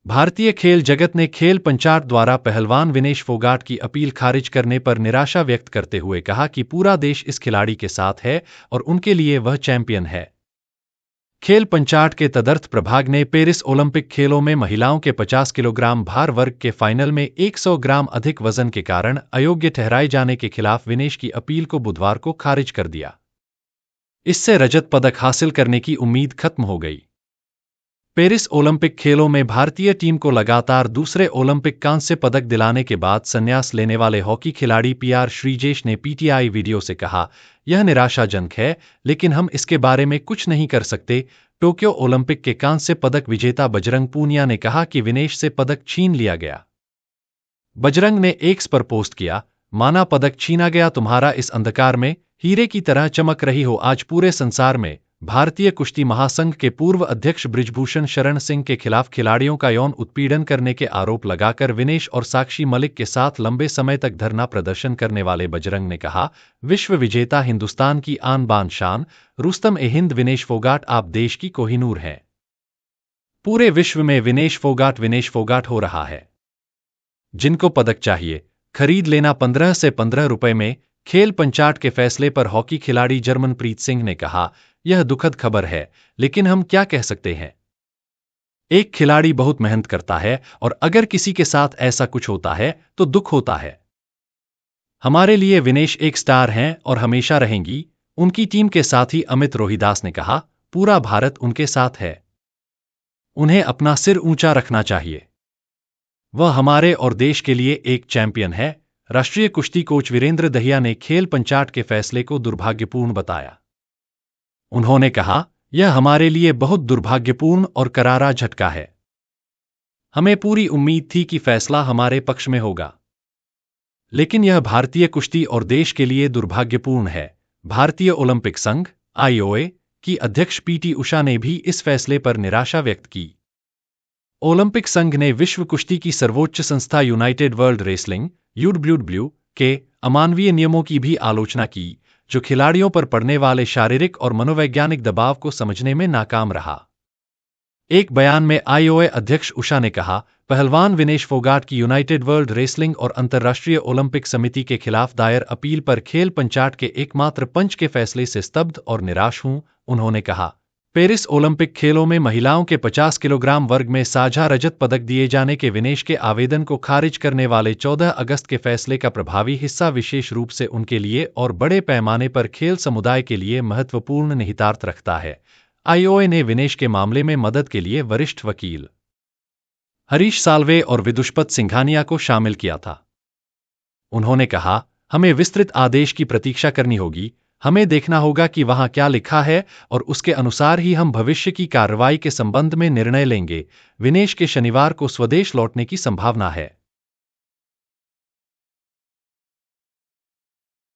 भारतीय खेल जगत ने खेल पंचायत द्वारा पहलवान विनेश फोगाट की अपील खारिज करने पर निराशा व्यक्त करते हुए कहा कि पूरा देश इस खिलाड़ी के साथ है और उनके लिए वह चैंपियन है। खेल पंचायत के तदर्थ प्रभाग ने पेरिस ओलंपिक खेलों में महिलाओं के 50 किलोग्राम भार वर्ग के फाइनल में 100 ग्राम अधिक वजन के कारण अयोग्य ठहराए जाने के खिलाफ विनेश की अपील को बुधवार को खारिज कर दिया। इससे रजत पदक हासिल करने की उम्मीद खत्म हो गई। पेरिस ओलंपिक खेलों में भारतीय टीम को लगातार दूसरे ओलंपिक कांस्य पदक दिलाने के बाद संन्यास लेने वाले हॉकी खिलाड़ी पीआर श्रीजेश ने पीटीआई वीडियो से कहा, यह निराशाजनक है, लेकिन हम इसके बारे में कुछ नहीं कर सकते। टोक्यो ओलंपिक के कांस्य पदक विजेता बजरंग पूनिया ने कहा कि विनेश से पदक छीन लिया गया। बजरंग ने एक्स पर पोस्ट किया, माना पदक छीना गया, तुम्हारा इस अंधकार में हीरे की तरह चमक रही हो। आज पूरे संसार में भारतीय कुश्ती महासंघ के पूर्व अध्यक्ष बृजभूषण शरण सिंह के खिलाफ खिलाड़ियों का यौन उत्पीड़न करने के आरोप लगाकर विनेश और साक्षी मलिक के साथ लंबे समय तक धरना प्रदर्शन करने वाले बजरंग ने कहा, विश्व विजेता हिंदुस्तान की आन बान शान रुस्तम ए हिंद विनेश फोगाट आप देश की कोहिनूर हैं। पूरे विश्व में विनेश फोगाट हो रहा है। जिनको पदक चाहिए खरीद लेना 15 से 15 रुपए में। खेल पंचायत के फैसले पर हॉकी खिलाड़ी जर्मनप्रीत सिंह ने कहा, यह दुखद खबर है, लेकिन हम क्या कह सकते हैं। एक खिलाड़ी बहुत मेहनत करता है और अगर किसी के साथ ऐसा कुछ होता है तो दुख होता है। हमारे लिए विनेश एक स्टार हैं और हमेशा रहेंगी। उनकी टीम के साथी अमित रोहिदास ने कहा, पूरा भारत उनके साथ है। उन्हें अपना सिर ऊंचा रखना चाहिए। वह हमारे और देश के लिए एक चैंपियन है। राष्ट्रीय कुश्ती कोच वीरेंद्र दहिया ने खेल पंचायत के फैसले को दुर्भाग्यपूर्ण बताया। उन्होंने कहा, यह हमारे लिए बहुत दुर्भाग्यपूर्ण और करारा झटका है। हमें पूरी उम्मीद थी कि फैसला हमारे पक्ष में होगा, लेकिन यह भारतीय कुश्ती और देश के लिए दुर्भाग्यपूर्ण है। भारतीय ओलंपिक संघ (आईओए) की अध्यक्ष पीटी उषा ने भी इस फैसले पर निराशा व्यक्त की। ओलंपिक संघ ने विश्व कुश्ती की सर्वोच्च संस्था यूनाइटेड वर्ल्ड रेसलिंग (यूडब्ल्यूडब्ल्यू) के अमानवीय नियमों की भी आलोचना की, जो खिलाड़ियों पर पड़ने वाले शारीरिक और मनोवैज्ञानिक दबाव को समझने में नाकाम रहा। एक बयान में आईओए अध्यक्ष उषा ने कहा, पहलवान विनेश फोगाट की यूनाइटेड वर्ल्ड रेसलिंग और अंतर्राष्ट्रीय ओलंपिक समिति के खिलाफ दायर अपील पर खेल पंचायत के एकमात्र पंच के फैसले से स्तब्ध और निराश हूं। उन्होंने कहा, पेरिस ओलंपिक खेलों में महिलाओं के 50 किलोग्राम वर्ग में साझा रजत पदक दिए जाने के विनेश के आवेदन को खारिज करने वाले 14 अगस्त के फैसले का प्रभावी हिस्सा विशेष रूप से उनके लिए और बड़े पैमाने पर खेल समुदाय के लिए महत्वपूर्ण निहितार्थ रखता है। आईओए ने विनेश के मामले में मदद के लिए वरिष्ठ वकील हरीश साल्वे और विदुषपत सिंघानिया को शामिल किया था। उन्होंने कहा, हमें विस्तृत आदेश की प्रतीक्षा करनी होगी। हमें देखना होगा कि वहां क्या लिखा है और उसके अनुसार ही हम भविष्य की कार्रवाई के संबंध में निर्णय लेंगे। विनेश के शनिवार को स्वदेश लौटने की संभावना है।